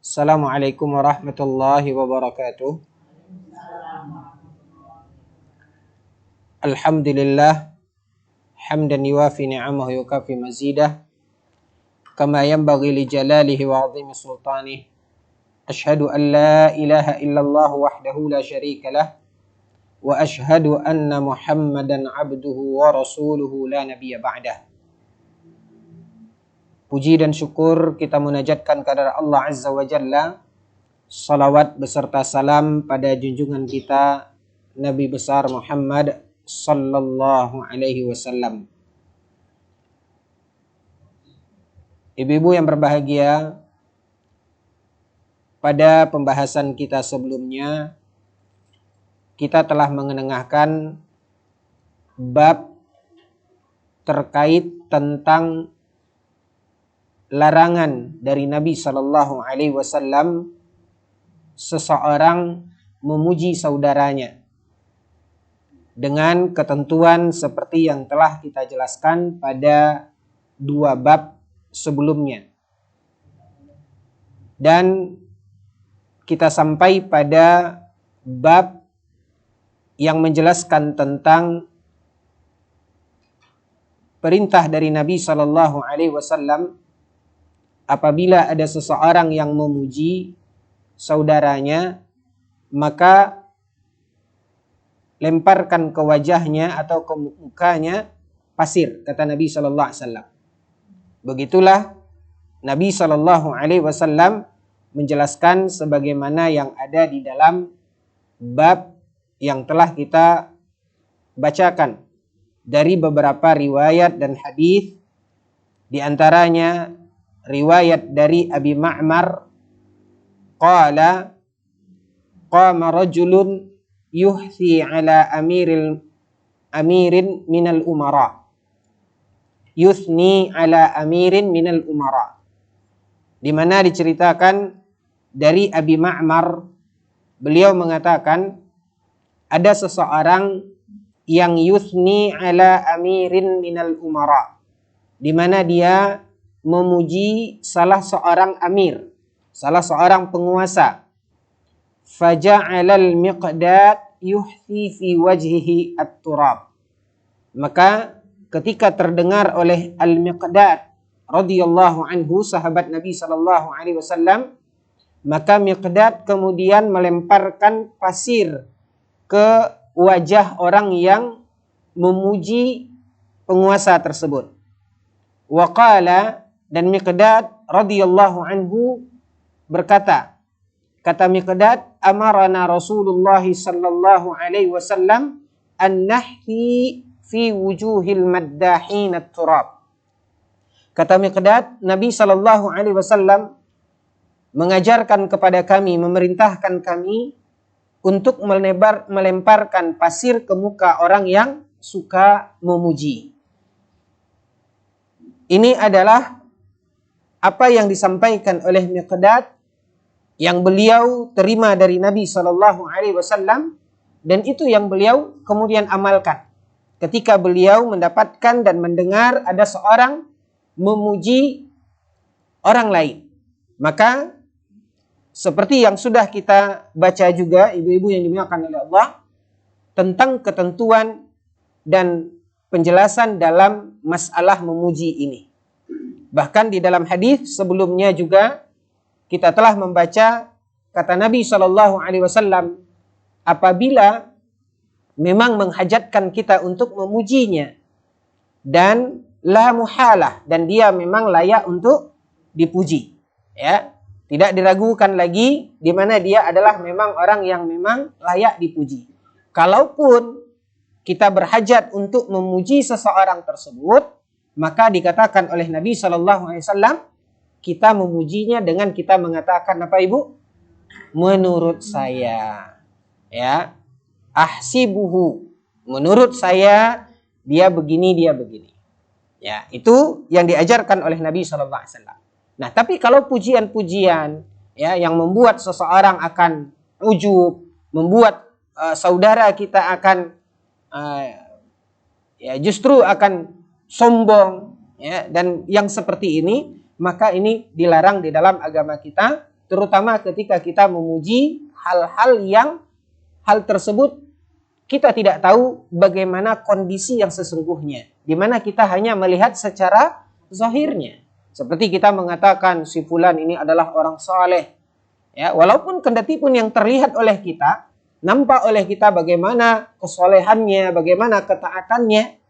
Assalamualaikum warahmatullahi wabarakatuh. Alhamdulillah hamdan yuwafi ni'amahu yukafi mazidah kama yanbaghi li jalalihi wa 'azimi sultanih. Ashhadu an la ilaha illallah wahdahu la syarika lah wa ashhadu anna Muhammadan 'abduhu wa rasuluhu la nabiyya ba'dah. Puji dan syukur kita munajatkan kepada Allah Azza wa Jalla. Salawat beserta salam pada junjungan kita Nabi besar Muhammad sallallahu alaihi wasallam. Ibu-ibu yang berbahagia, pada pembahasan kita sebelumnya kita telah mengenengahkan bab terkait tentang larangan dari Nabi sallallahu alaihi wasallam seseorang memuji saudaranya dengan ketentuan seperti yang telah kita jelaskan pada dua bab sebelumnya. Dan kita sampai pada bab yang menjelaskan tentang perintah dari Nabi sallallahu alaihi wasallam apabila ada seseorang yang memuji saudaranya, maka lemparkan ke wajahnya atau ke mukanya pasir, kata Nabi sallallahu alaihi wasallam. Begitulah Nabi sallallahu alaihi wasallam menjelaskan sebagaimana yang ada di dalam bab yang telah kita bacakan dari beberapa riwayat dan hadis, di antaranya riwayat dari Abi Ma'mar qala qama rajulun yuhthi ala amirin minal umara, yuthni ala amirin minal umara, di mana diceritakan dari Abi Ma'mar, beliau mengatakan ada seseorang yang yuthni ala amirin minal umara, di mana dia memuji salah seorang amir, salah seorang penguasa. Faja'alal miqdad yuhthi fi wajhihi at-turab. Maka ketika terdengar oleh Al-Miqdad radhiyallahu anhu, sahabat Nabi sallallahu alaihi wasallam, maka Miqdad kemudian melemparkan pasir ke wajah orang yang memuji penguasa tersebut. Wa qala, dan Miqdad radhiyallahu anhu berkata, kata Miqdad, amarana Rasulullah sallallahu alaihi wasallam an nahthi fi wujuhil maddahin at-turab. Kata Miqdad, Nabi sallallahu alaihi wasallam mengajarkan kepada kami, memerintahkan kami untuk melemparkan pasir ke muka orang yang suka memuji. Ini adalah apa yang disampaikan oleh Miqdad yang beliau terima dari Nabi sallallahu alaihi wasallam, dan itu yang beliau kemudian amalkan ketika beliau mendapatkan dan mendengar ada seorang memuji orang lain. Maka seperti yang sudah kita baca juga, ibu-ibu yang dimuliakan oleh Allah, tentang ketentuan dan penjelasan dalam masalah memuji ini. Bahkan di dalam hadis sebelumnya juga kita telah membaca kata Nabi sallallahu alaihi wasallam, apabila memang menghajatkan kita untuk memujinya dan la muhalah, dan dia memang layak untuk dipuji, ya, tidak diragukan lagi di mana dia adalah memang orang yang memang layak dipuji. Kalaupun kita berhajat untuk memuji seseorang tersebut, maka dikatakan oleh Nabi sallallahu alaihi wasallam, kita memujinya dengan kita mengatakan apa, Ibu? Menurut saya, ya, ahsibuhu, menurut saya dia begini, dia begini. Ya, itu yang diajarkan oleh Nabi sallallahu alaihi wasallam. Nah, tapi kalau pujian-pujian, ya, yang membuat seseorang akan ujub, membuat saudara kita akan ya justru akan sombong, ya, dan yang seperti ini, maka ini dilarang di dalam agama kita, terutama ketika kita memuji hal-hal yang hal tersebut kita tidak tahu bagaimana kondisi yang sesungguhnya, di mana kita hanya melihat secara zahirnya. Seperti kita mengatakan si fulan ini adalah orang saleh. Ya, walaupun kendati pun yang terlihat oleh kita, nampak oleh kita bagaimana kesolehannya, bagaimana ketaatannya,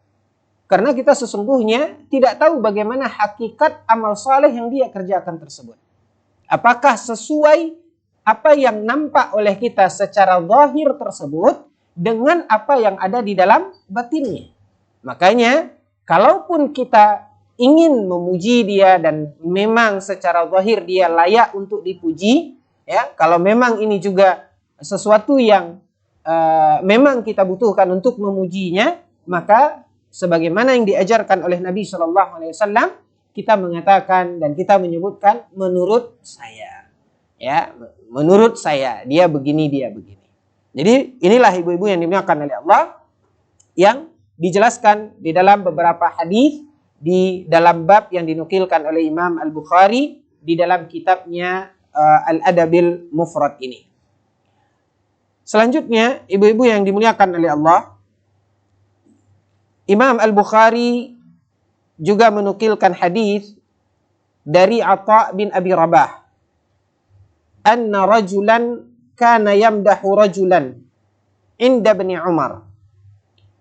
karena kita sesungguhnya tidak tahu bagaimana hakikat amal saleh yang dia kerjakan tersebut. Apakah sesuai apa yang nampak oleh kita secara zahir tersebut dengan apa yang ada di dalam batinnya. Makanya, kalaupun kita ingin memuji dia dan memang secara zahir dia layak untuk dipuji, ya, kalau memang ini juga sesuatu yang memang kita butuhkan untuk memujinya, maka sebagaimana yang diajarkan oleh Nabi SAW, kita mengatakan dan kita menyebutkan menurut saya, ya, menurut saya dia begini, dia begini. Jadi inilah ibu-ibu yang dimuliakan oleh Allah yang dijelaskan di dalam beberapa hadis di dalam bab yang dinukilkan oleh Imam Al-Bukhari di dalam kitabnya Al-Adabil Mufrad ini. Selanjutnya, ibu-ibu yang dimuliakan oleh Allah, Imam Al-Bukhari juga menukilkan hadis dari Atha bin Abi Rabah. Anna rajulan kana yamdahu rajulan inda Ibni Umar.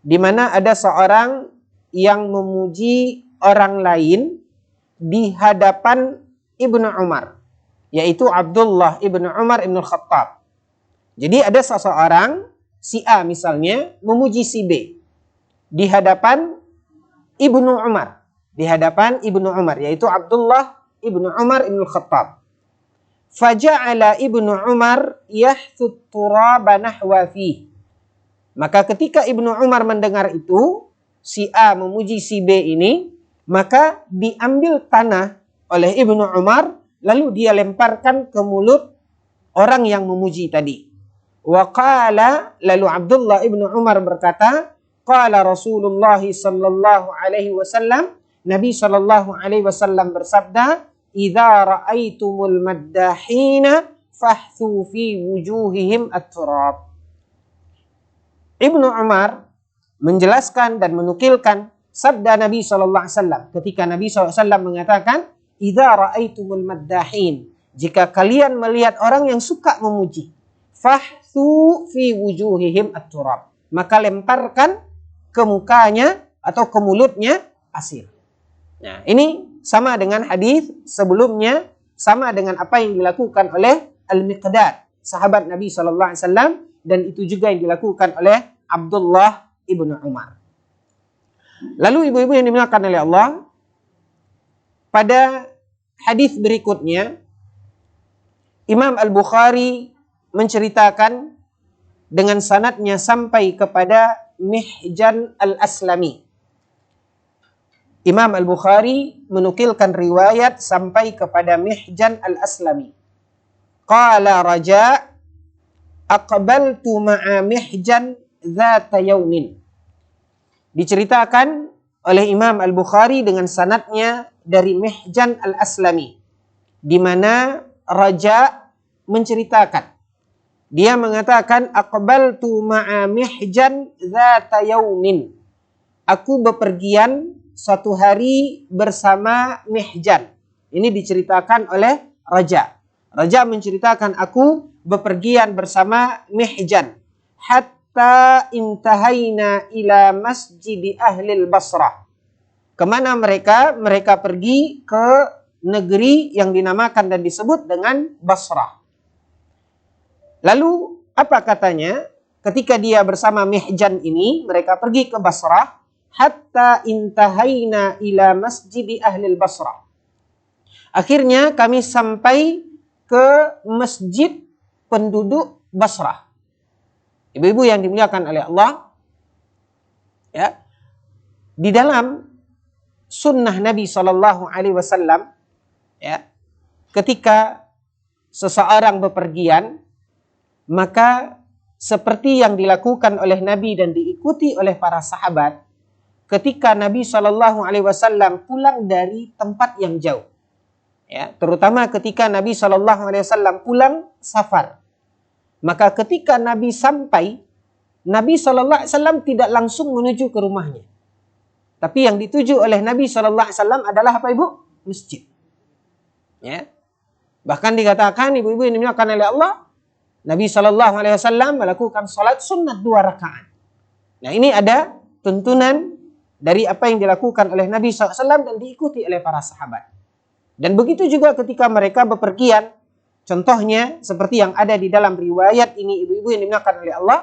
Di mana ada seorang yang memuji orang lain di hadapan Ibnu Umar, yaitu Abdullah Ibnu Umar Ibnu Khattab. Jadi ada seseorang, si A misalnya, memuji si B di hadapan Ibnu Umar, yaitu Abdullah Ibnu Umar Ibnu Khattab. Faja'ala Ibnu Umar yahtut turaba nahwa fihi. Maka ketika Ibnu Umar mendengar itu, si A memuji si B ini, maka diambil tanah oleh Ibnu Umar, lalu dia lemparkan ke mulut orang yang memuji tadi. Wa qala, lalu Abdullah Ibnu Umar berkata, qala Rasulullah sallallahu alaihi wasallam, Nabi sallallahu alaihi wasallam bersabda, idza ra'aitumul maddahina fahthu fi wujuhihim at-turab. Ibnu Umar menjelaskan dan menukilkan sabda Nabi SAW ketika Nabi SAW mengatakan, idza ra'aitumul maddahin, jika kalian melihat orang yang suka memuji, fahthu fi wujuhihim at-turab, maka lemparkan ke mukanya atau ke mulutnya pasir. Nah, ini sama dengan hadis sebelumnya, sama dengan apa yang dilakukan oleh Al-Miqdad, sahabat Nabi SAW, dan itu juga yang dilakukan oleh Abdullah Ibnu Umar. Lalu ibu-ibu yang dimuliakan oleh Allah, pada hadis berikutnya Imam Al-Bukhari menceritakan dengan sanadnya sampai kepada Mihjan Al-Aslami. Imam Al-Bukhari menukilkan riwayat sampai kepada Mihjan Al-Aslami. Qala Raja, aqbaltu ma'a Mihjan dzata yaumin. Diceritakan oleh Imam Al-Bukhari dengan sanadnya dari Mihjan Al-Aslami, di mana Raja menceritakan, dia mengatakan, aqbaltu ma'a Mihjan dzata yaumin. Aku bepergian suatu hari bersama Mihjan. Ini diceritakan oleh Raja. Raja menceritakan, aku bepergian bersama Mihjan. Hatta intahaina ila masjid ahli Basrah. Kemana mereka? Mereka pergi ke negeri yang dinamakan dan disebut dengan Basrah. Lalu apa katanya? Ketika dia bersama Mihjan ini, mereka pergi ke Basrah. Hatta intahaina ila masjid ahli Basrah. Akhirnya kami sampai ke masjid penduduk Basrah. Ibu-ibu yang dimuliakan oleh Allah, ya, di dalam sunnah Nabi SAW, ya, ketika seseorang bepergian, maka seperti yang dilakukan oleh Nabi dan diikuti oleh para sahabat, ketika Nabi SAW pulang dari tempat yang jauh, Ya, terutama ketika Nabi SAW pulang safar. Maka ketika Nabi sampai, Nabi SAW tidak langsung menuju ke rumahnya. Tapi yang dituju oleh Nabi SAW adalah apa, Ibu? Masjid. Ya. Bahkan dikatakan, ibu-ibu yang dimuliakan oleh Allah, Nabi SAW melakukan salat sunnah 2 rakaat. Nah, ini ada tuntunan dari apa yang dilakukan oleh Nabi SAW dan diikuti oleh para sahabat. Dan begitu juga ketika mereka bepergian, contohnya seperti yang ada di dalam riwayat ini, ibu-ibu yang dimuliakan oleh Allah,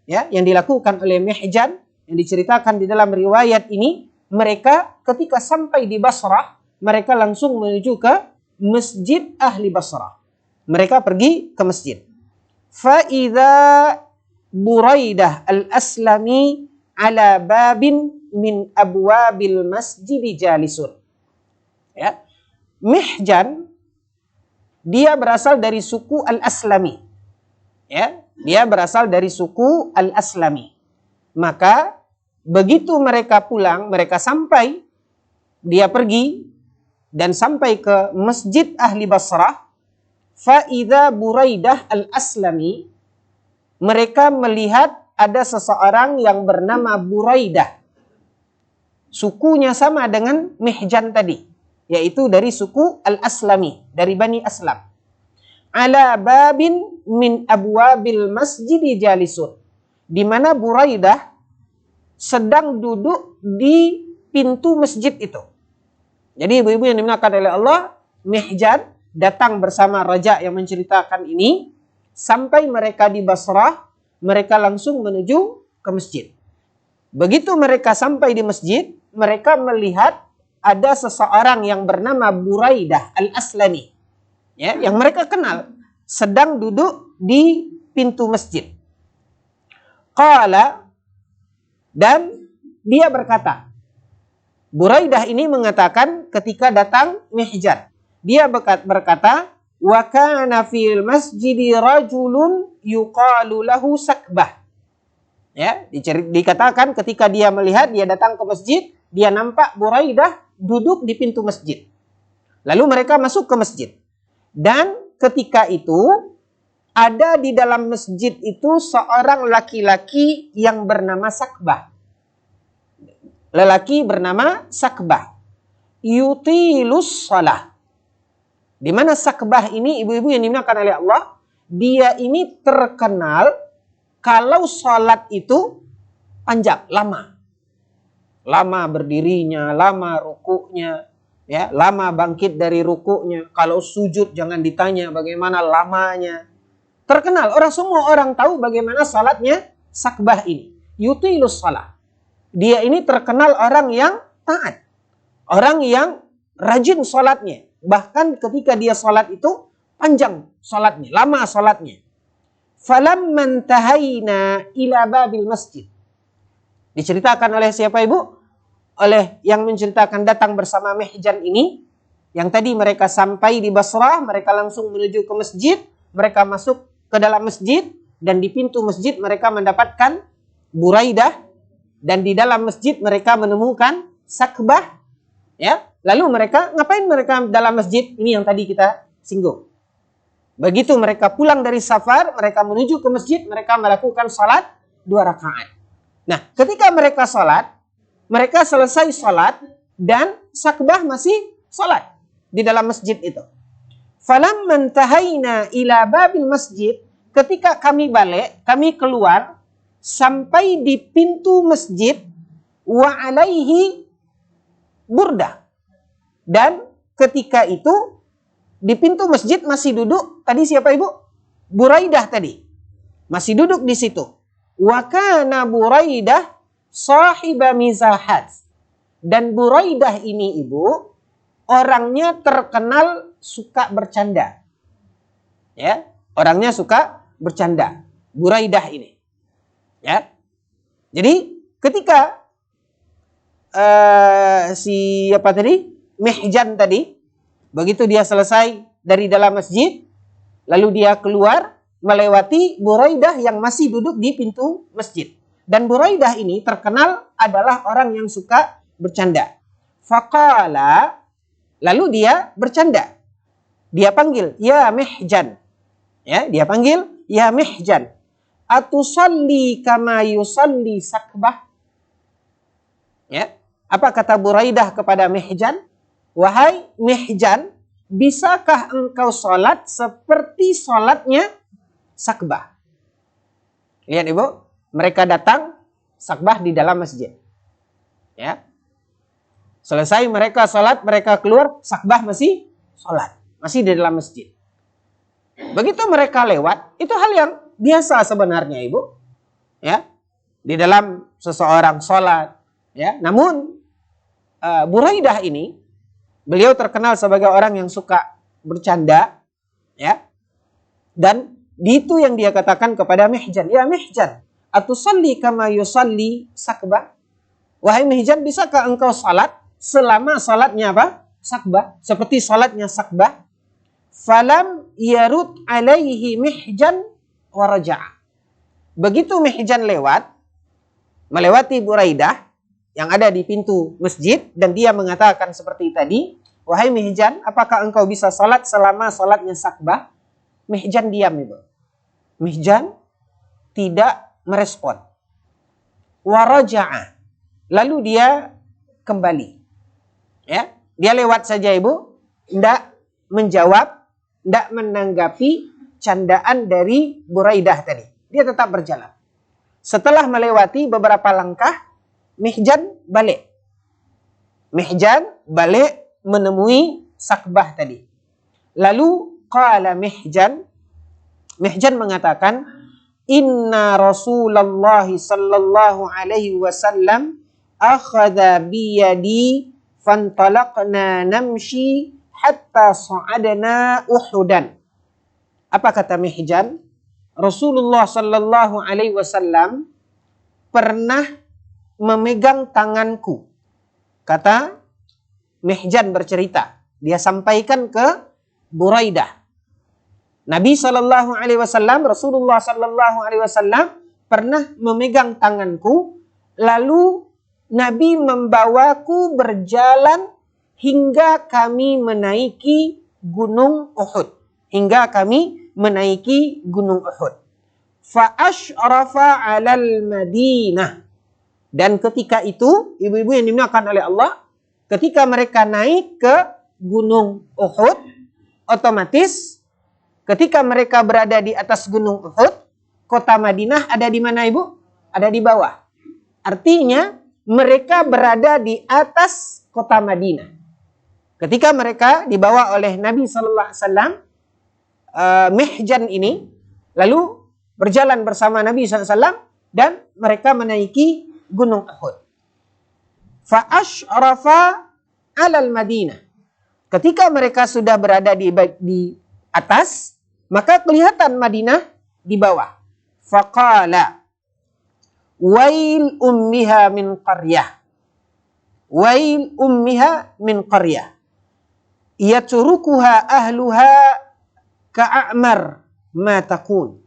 ya, yang dilakukan oleh Mihjan, yang diceritakan di dalam riwayat ini, mereka ketika sampai di Basrah, mereka langsung menuju ke masjid ahli Basrah. Mereka pergi ke masjid. Fa'idha Buraidah al-Aslami ala babin min abwabil masjid jalisun. Ya. Mihjan, dia berasal dari suku Al-Aslami. Ya, dia berasal dari suku Al-Aslami. Maka begitu mereka pulang, mereka sampai, dia pergi dan sampai ke masjid ahli Basrah, fa'idha Buraidah Al-Aslami, mereka melihat ada seseorang yang bernama Buraidah. Sukunya sama dengan Mihjan tadi, yaitu dari suku Al-Aslami, dari Bani Aslam. Ala babin min abwabil masjid jalisun. Di mana Buraidah sedang duduk di pintu masjid itu. Jadi ibu-ibu yang dimuliakan oleh Allah, Mihjan datang bersama raja yang menceritakan ini, sampai mereka di Basrah, mereka langsung menuju ke masjid. Begitu mereka sampai di masjid, mereka melihat ada seseorang yang bernama Buraidah Al-Aslami, ya, yang mereka kenal, sedang duduk di pintu masjid. Qala, dan dia berkata, Buraidah ini mengatakan ketika datang Mihjan, dia berkata, wa kana fil masjidi rajulun yuqalu lahu Sakbah. Ya, dikatakan ketika dia melihat, dia datang ke masjid, dia nampak Buraidah duduk di pintu masjid. Lalu mereka masuk ke masjid. Dan ketika itu ada di dalam masjid itu seorang laki-laki yang bernama Sakbah. Lelaki bernama Sakbah. Yutilus shalah. Di mana Sakbah ini, ibu-ibu yang dimuliakan oleh Allah, dia ini terkenal kalau salat itu panjang, lama. Lama berdirinya, lama rukuknya, ya, lama bangkit dari rukuknya. Kalau sujud jangan ditanya bagaimana lamanya. Terkenal, semua orang tahu bagaimana salatnya Sakbah ini. Yutilus salah. Dia ini terkenal orang yang taat. Orang yang rajin salatnya. Bahkan ketika dia salat itu panjang salatnya, lama salatnya. Falamman tahayna ila babil masjid. Diceritakan oleh siapa, Ibu? Oleh yang menceritakan datang bersama Mihjan ini. Yang tadi mereka sampai di Basrah, mereka langsung menuju ke masjid. Mereka masuk ke dalam masjid. Dan di pintu masjid mereka mendapatkan Buraidah. Dan di dalam masjid mereka menemukan Sakbah. Ya. Lalu mereka, ngapain mereka dalam masjid? Ini yang tadi kita singgung. Begitu mereka pulang dari safar, mereka menuju ke masjid, mereka melakukan salat 2 rakaat. Nah, ketika mereka salat, mereka selesai salat dan Sakbah masih salat di dalam masjid itu. Falamman tahayna ila babil masjid, ketika kami balik, kami keluar sampai di pintu masjid, wa alaihi burdah. Dan ketika itu di pintu masjid masih duduk, tadi siapa, Ibu? Buraidah tadi. Masih duduk di situ. Wa kana Buraidah sahiba mizahat. Dan Buraidah ini, Ibu, orangnya terkenal suka bercanda. Ya, orangnya suka bercanda. Buraidah ini. Ya. Jadi ketika siapa tadi? Mihjan tadi, begitu dia selesai dari dalam masjid, lalu dia keluar melewati Buraidah yang masih duduk di pintu masjid. Dan Buraidah ini terkenal adalah orang yang suka bercanda. Faqala, lalu dia bercanda. Dia panggil, ya Mihjan. Ya, dia panggil, ya Mihjan. Atusalli kama yusalli sakbah. Ya. Apa kata Buraidah kepada Mihjan? Wahai Mihjan, bisakah engkau sholat seperti sholatnya sakbah? Lihat Ibu, mereka datang sakbah di dalam masjid. Ya. Selesai mereka sholat, mereka keluar, sakbah masih sholat. Masih di dalam masjid. Begitu mereka lewat, itu hal yang biasa sebenarnya Ibu. Ya. Di dalam seseorang sholat. Ya. Namun, Buraidah ini, beliau terkenal sebagai orang yang suka bercanda. Ya. Dan itu yang dia katakan kepada Mihjan. Ya Mihjan, atusalli kama yusalli sakbah. Wahai Mihjan, bisakah engkau salat selama salatnya apa? Sakbah. Seperti salatnya sakbah. Falam yarud alaihi Mihjan wa raja'a. Begitu Mihjan melewati Buraidah yang ada di pintu masjid, dan dia mengatakan seperti tadi, wahai Mihjan, apakah engkau bisa salat selama salatnya sakbah? Mihjan diam itu. Mihjan tidak merespon. Wa raja'a. Lalu dia kembali. Ya, dia lewat saja Ibu, tidak menjawab, tidak menanggapi candaan dari Buraidah tadi. Dia tetap berjalan. Setelah melewati beberapa langkah, Mihjan balik. Mihjan balik menemui sakbah tadi. Lalu qala Mihjan mengatakan, inna Rasulullah sallallahu alaihi wasallam akhadha biyadi fantalaqna namshi hatta sa'adna Uhudan. Apa kata Mihjan? Rasulullah sallallahu alaihi wasallam pernah memegang tanganku. Kata Mihjan bercerita, dia sampaikan ke Buraidah. Nabi sallallahu alaihi wasallam, Rasulullah sallallahu alaihi wasallam pernah memegang tanganku, lalu Nabi membawaku berjalan hingga kami menaiki gunung Uhud. Fa asyrafa 'alal Madinah. Dan ketika itu, ibu-ibu yang dimuliakan oleh Allah, ketika mereka naik ke gunung Uhud, otomatis ketika mereka berada di atas gunung Uhud, kota Madinah ada di mana Ibu? Ada di bawah. Artinya mereka berada di atas kota Madinah. Ketika mereka dibawa oleh Nabi sallallahu alaihi wasallam, Mihjan ini lalu berjalan bersama Nabi sallallahu alaihi wasallam dan mereka menaiki gunung Uhud. Fa asyrafa 'alal Madinah. Ketika mereka sudah berada di atas, maka kelihatan Madinah di bawah. Faqala wail ummiha min qaryah. Wail ummiha min qaryah. Yatrukuha ahluha ka'amar ma takun.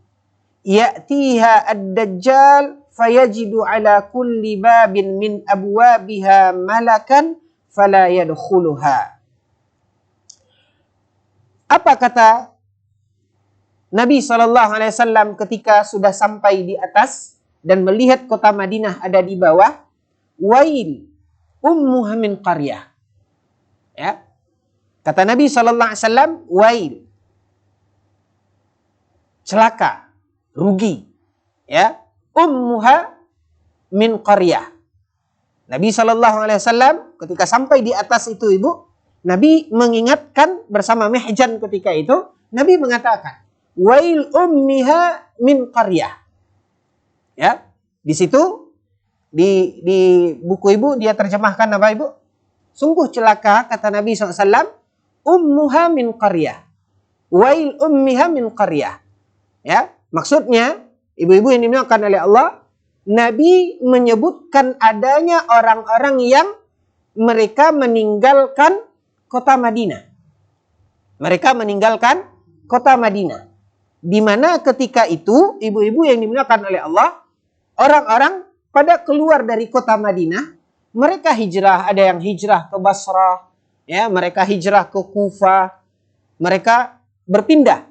Ya'tiha ad-dajjal fayajidu ala kulli babin min abwabiha malakan fala yadkhuluha. Apa kata Nabi SAW ketika sudah sampai di atas dan melihat kota Madinah ada di bawah? Wail ummuha min qaryah. Ya. Kata Nabi SAW, wail. Celaka, rugi. Ya. Ummuha min qaryah. Nabi SAW ketika sampai di atas itu Ibu, Nabi mengingatkan bersama Mihjan ketika itu, Nabi mengatakan, wail ummiha min qaryah. Ya, di situ di buku Ibu dia terjemahkan apa Ibu? Sungguh celaka kata Nabi SAW, ummuha min qaryah. Wail ummiha min qaryah. Ya, maksudnya ibu-ibu yang dimuliakan oleh Allah, Nabi menyebutkan adanya orang-orang yang mereka meninggalkan kota Madinah. Mereka meninggalkan kota Madinah. Di mana ketika itu, ibu-ibu yang dimuliakan oleh Allah, orang-orang pada keluar dari kota Madinah, mereka hijrah, ada yang hijrah ke Basrah, ya, mereka hijrah ke Kufah, mereka berpindah.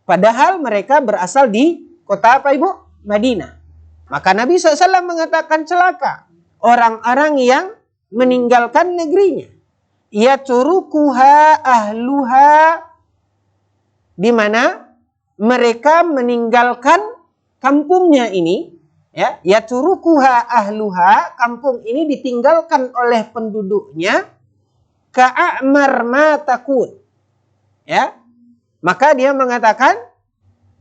Padahal mereka berasal di kota apa Ibu? Madinah. Maka Nabi SAW mengatakan celaka orang-orang yang meninggalkan negerinya. Yaturukuha ahluha, di mana mereka meninggalkan kampungnya ini. Ya, yaturukuha ahluha, kampung ini ditinggalkan oleh penduduknya. Ka'amar ma takun. Ya, maka dia mengatakan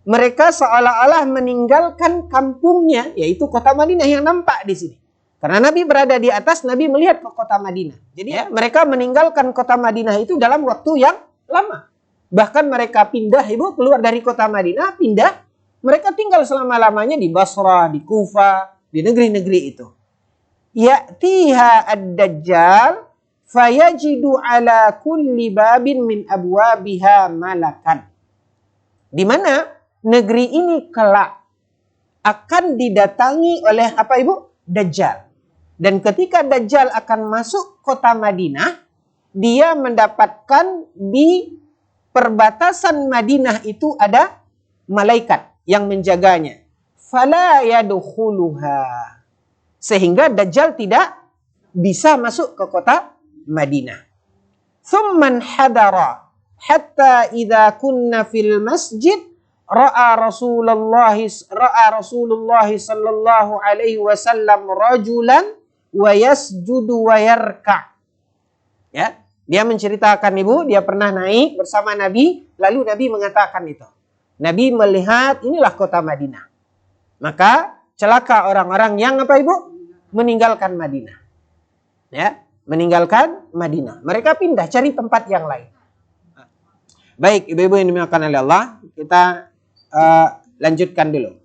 mereka seolah-olah meninggalkan kampungnya, yaitu kota Madinah yang nampak di sini. Karena Nabi berada di atas, Nabi melihat ke kota Madinah. Jadi ya, mereka meninggalkan kota Madinah itu dalam waktu yang lama. Bahkan mereka pindah, Ibu, keluar dari kota Madinah, pindah. Mereka tinggal selama-lamanya di Basrah, di Kufa, di negeri-negeri itu. Ya'tiha ad-dajjal fayajidu ala kulli babin min abwabiha malakan. Di mana negeri ini kelak akan didatangi oleh apa Ibu? Dajjal. Dan ketika Dajjal akan masuk kota Madinah, dia mendapatkan di perbatasan Madinah itu ada malaikat yang menjaganya. Fala yadkhuluha. Sehingga Dajjal tidak bisa masuk ke kota Madinah. Thumman hadara hatta idza kunna fil masjid ra'a Rasulullah sallallahu alaihi wasallam rajulan wa yasjudu wa yarka'. Ya, dia menceritakan Ibu, dia pernah naik bersama Nabi, lalu Nabi mengatakan itu. Nabi melihat inilah kota Madinah. Maka celaka orang-orang yang apa Ibu? Meninggalkan Madinah. Ya, meninggalkan Madinah. Mereka pindah cari tempat yang lain. Baik, ibu-ibu yang dimuliakan oleh Allah, kita lanjutkan dulu.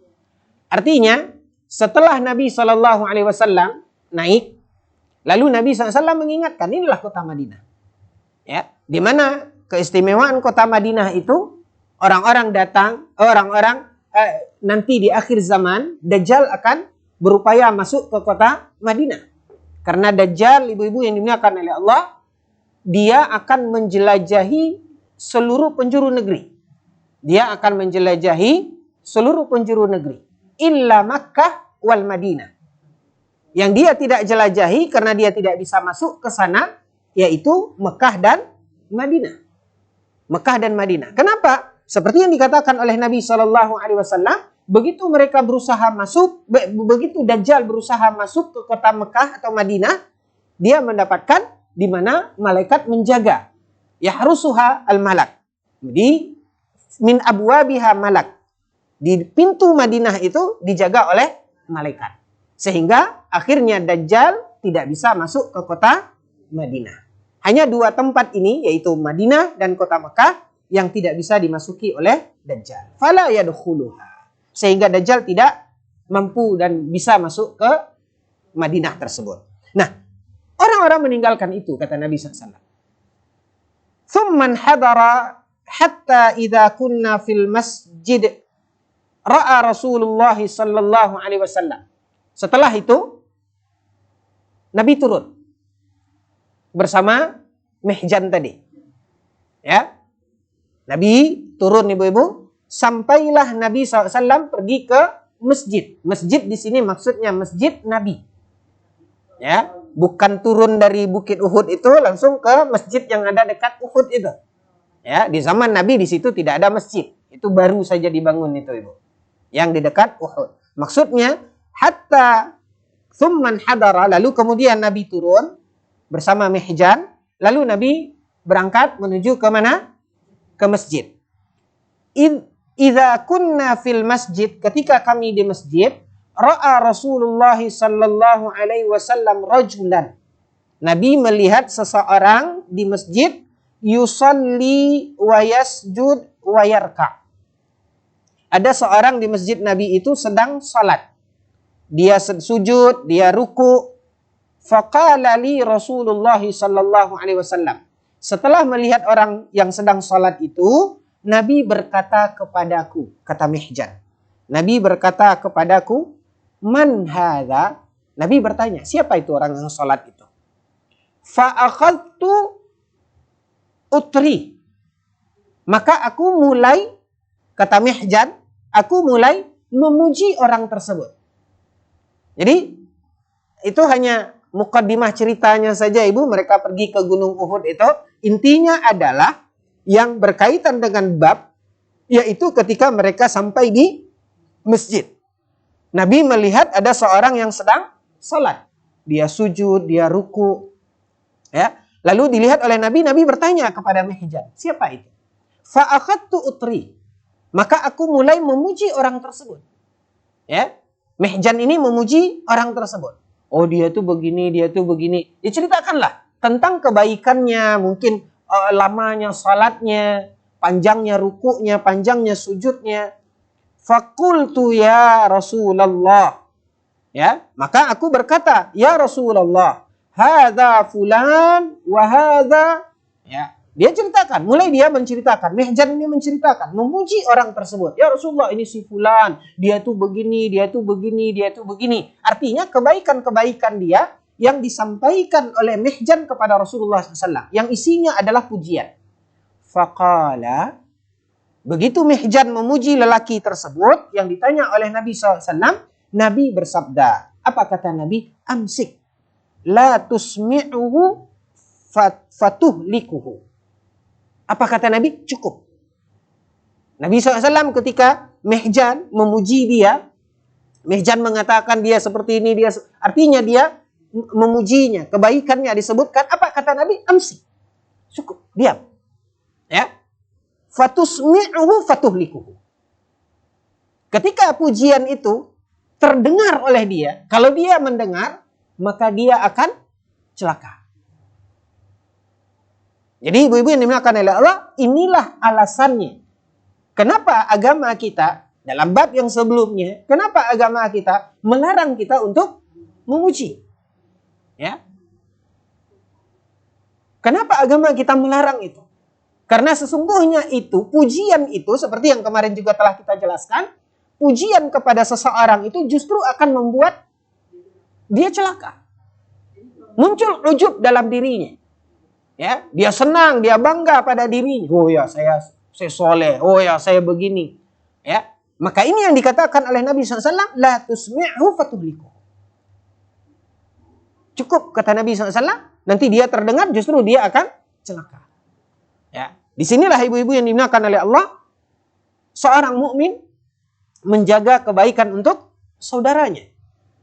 Artinya, setelah Nabi SAW naik, lalu Nabi SAW mengingatkan, inilah kota Madinah. Ya, di mana keistimewaan kota Madinah itu, orang-orang datang, nanti di akhir zaman, Dajjal akan berupaya masuk ke kota Madinah. Karena Dajjal, ibu-ibu yang dimuliakan oleh Allah, dia akan menjelajahi seluruh penjuru negeri. Dia akan menjelajahi seluruh penjuru negeri. Illa Makkah wal Madinah. Yang dia tidak jelajahi karena dia tidak bisa masuk ke sana, yaitu Mekah dan Madinah. Mekah dan Madinah. Kenapa? Seperti yang dikatakan oleh Nabi SAW, begitu mereka berusaha masuk, begitu Dajjal berusaha masuk ke kota Mekah atau Madinah, dia mendapatkan di mana malaikat menjaga. Yahrusuha al-malak. Di min abwabiha malak. Di pintu Madinah itu dijaga oleh malaikat. Sehingga akhirnya Dajjal tidak bisa masuk ke kota Madinah. Hanya dua tempat ini, yaitu Madinah dan kota Mekah, yang tidak bisa dimasuki oleh Dajjal. Fala yadkhuluha. Sehingga Dajjal tidak mampu dan bisa masuk ke Madinah tersebut. Nah, orang-orang meninggalkan itu, kata Nabi SAW. Thumman hadara hatta idza kunna fil masjid ra'a Rasulullah sallallahu alaihi wasallam. Setelah itu Nabi turun bersama Mihjan tadi. Ya. Nabi turun ibu-ibu, sampailah Nabi SAW pergi ke masjid. Masjid di sini maksudnya masjid Nabi. Ya, bukan turun dari Bukit Uhud itu langsung ke masjid yang ada dekat Uhud itu. Ya, di zaman Nabi di situ tidak ada masjid. Itu baru saja dibangun itu Ibu. Yang di dekat Uhud. Maksudnya hatta thumman hadara, lalu kemudian Nabi turun bersama Mihjan, lalu Nabi berangkat menuju ke mana? Ke masjid. Idza kunna fil masjid, ketika kami di masjid, ra'a Rasulullah sallallahu alaihi wasallam rajulan. Nabi melihat seseorang di masjid yusalli wa yasjud wa yarka'. Ada seorang di masjid Nabi itu sedang salat. Dia sujud, dia ruku. Faqala li Rasulullah sallallahu alaihi wasallam. Setelah melihat orang yang sedang salat itu, Nabi berkata kepadaku, kata Mihjan. Nabi berkata kepadaku, man hadha? Nabi bertanya, siapa itu orang yang salat itu? Fa akhadtu utri. Maka aku mulai, kata Mihjan, aku mulai memuji orang tersebut. Jadi itu hanya mukaddimah ceritanya saja, Ibu. Mereka pergi ke Gunung Uhud itu. Intinya adalah yang berkaitan dengan bab, yaitu ketika mereka sampai di masjid. Nabi melihat ada seorang yang sedang salat. Dia sujud, dia ruku. Ya. Lalu dilihat oleh Nabi, Nabi bertanya kepada Mihjan, siapa itu? Fa'akhadtu utri. Maka aku mulai memuji orang tersebut. Ya. Mihjan ini memuji orang tersebut. Oh, dia tuh begini, dia tuh begini. Diceritakanlah tentang kebaikannya, mungkin lamanya salatnya, panjangnya rukuknya, panjangnya sujudnya. Faqultu ya Rasulullah. Ya, maka aku berkata, ya Rasulullah, hadza fulan wa hadza. Ya, dia ceritakan, mulai dia menceritakan, Mihjan ini menceritakan, memuji orang tersebut. Ya Rasulullah, ini si fulan, dia tuh begini, dia tuh begini, dia tuh begini. Artinya kebaikan-kebaikan dia yang disampaikan oleh Mihjan kepada Rasulullah SAW, yang isinya adalah pujian. Faqala, begitu Mihjan memuji lelaki tersebut yang ditanya oleh Nabi SAW, Nabi bersabda, apa kata Nabi? Amsik, la tusmi'uhu fatuhlikuhu. Apa kata Nabi? Cukup. Nabi SAW ketika Mihjan memuji dia, Mihjan mengatakan dia seperti ini, dia artinya dia memujinya, kebaikannya disebutkan. Apa kata Nabi? Amsik. Cukup, diam. Ya. Fatusmi'uhu fatuhlikuhu. Ketika pujian itu terdengar oleh dia, kalau dia mendengar, maka dia akan celaka. Jadi ibu-ibu yang dimuliakan oleh Allah, inilah alasannya. Kenapa agama kita, dalam bab yang sebelumnya, kenapa agama kita melarang kita untuk memuji? Ya. Kenapa agama kita melarang itu? Karena sesungguhnya itu, pujian itu, seperti yang kemarin juga telah kita jelaskan, pujian kepada seseorang itu justru akan membuat dia celaka. Muncul ujub dalam dirinya. Ya, dia senang, dia bangga pada dirinya. Oh ya, saya soleh. Oh ya, saya begini. Ya, maka ini yang dikatakan oleh Nabi SAW, la tusmi'hu fatuhliku. Cukup, kata Nabi SAW, nanti dia terdengar, justru dia akan celaka. Ya, disinilah ibu-ibu yang dimuliakan oleh Allah, seorang mukmin menjaga kebaikan untuk saudaranya.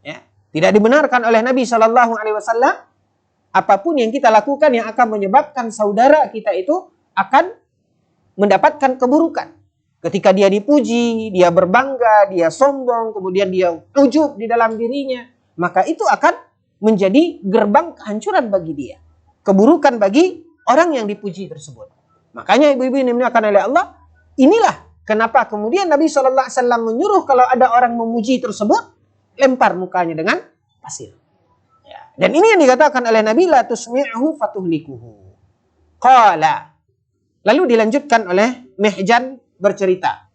Ya, tidak dibenarkan oleh Nabi SAW apapun yang kita lakukan yang akan menyebabkan saudara kita itu akan mendapatkan keburukan. Ketika dia dipuji, dia berbangga, dia sombong, kemudian dia ujub di dalam dirinya, maka itu akan menjadi gerbang kehancuran bagi dia. Keburukan bagi orang yang dipuji tersebut. Makanya ibu-ibu yang dimuliakan oleh Allah, inilah kenapa kemudian Nabi SAW menyuruh kalau ada orang memuji tersebut, lempar mukanya dengan pasir. Ya. Dan ini yang dikatakan oleh Nabi, la tusmi'hu fatuhlikuhu. Qala. Lalu dilanjutkan oleh Mihjan bercerita.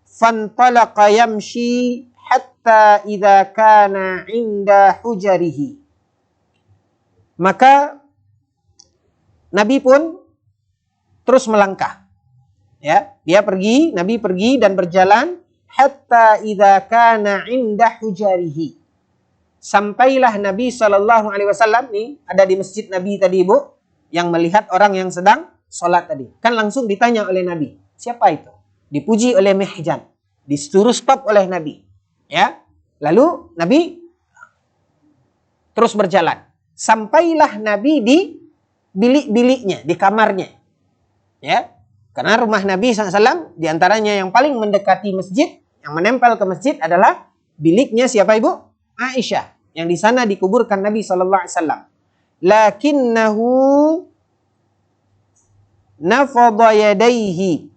Fantalaqa yamshi hatta idza kana 'inda hujarihi. Maka Nabi pun terus melangkah. Ya, dia pergi, Nabi pergi dan berjalan hatta idza kana 'inda hujarihi. Sampailah Nabi SAW nih ada di masjid Nabi tadi Ibu, yang melihat orang yang sedang sholat tadi. Kan langsung ditanya oleh Nabi, siapa itu? Dipuji oleh Mihjan, disuruh stop oleh Nabi. Ya, lalu Nabi terus berjalan. Sampailah Nabi di bilik-biliknya, di kamarnya. Ya, karena rumah Nabi SAW diantaranya yang paling mendekati masjid, yang menempel ke masjid adalah biliknya siapa Ibu? Aisyah, yang di sana dikuburkan Nabi SAW. Lakinnahu nafadha yadayhi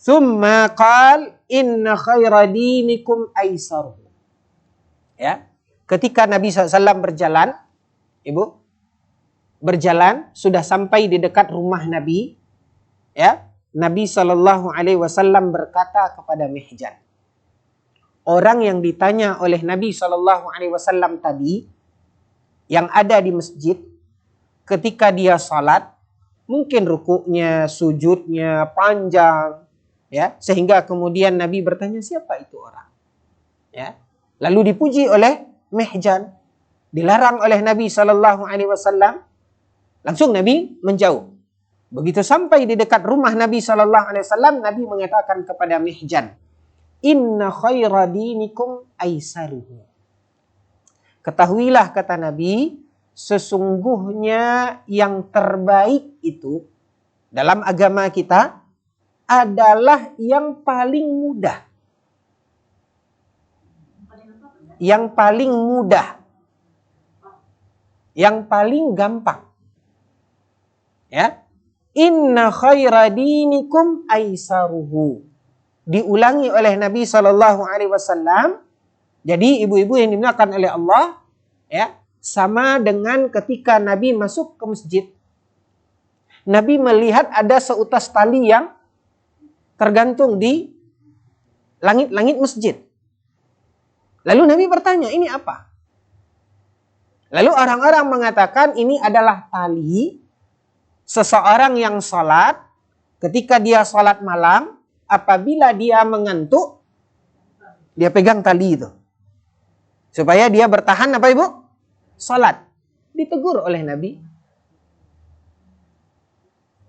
thumma qal inna khaira dinikum aisaruhu. Ya, ketika Nabi SAW berjalan, Ibu, berjalan sudah sampai di dekat rumah Nabi, ya, Nabi SAW berkata kepada Mihjan, orang yang ditanya oleh Nabi SAW tadi, yang ada di masjid, ketika dia salat, mungkin rukuknya, sujudnya panjang, ya, sehingga kemudian Nabi bertanya siapa itu orang, ya. Lalu dipuji oleh Mihjan, dilarang oleh Nabi Shallallahu Alaihi Wasallam, langsung Nabi menjauh. Begitu sampai di dekat rumah Nabi Shallallahu Alaihi Wasallam, Nabi mengatakan kepada Mihjan, Inna khaira dinikum aisaruhu. Ketahuilah, kata Nabi, sesungguhnya yang terbaik itu dalam agama kita adalah yang paling mudah. Yang paling mudah. Yang paling gampang. Ya. Inna khaira dinikum aisaruhu. Diulangi oleh Nabi Shallallahu Alaihi Wasallam. Jadi ibu-ibu yang dimuliakan oleh Allah, ya, sama dengan ketika Nabi masuk ke masjid. Nabi melihat ada seutas tali yang tergantung di langit-langit masjid. Lalu Nabi bertanya, ini apa? Lalu orang-orang mengatakan ini adalah tali seseorang yang sholat. Ketika dia sholat malam, apabila dia mengantuk, dia pegang tali itu. Supaya dia bertahan apa ibu? Sholat. Ditegur oleh Nabi.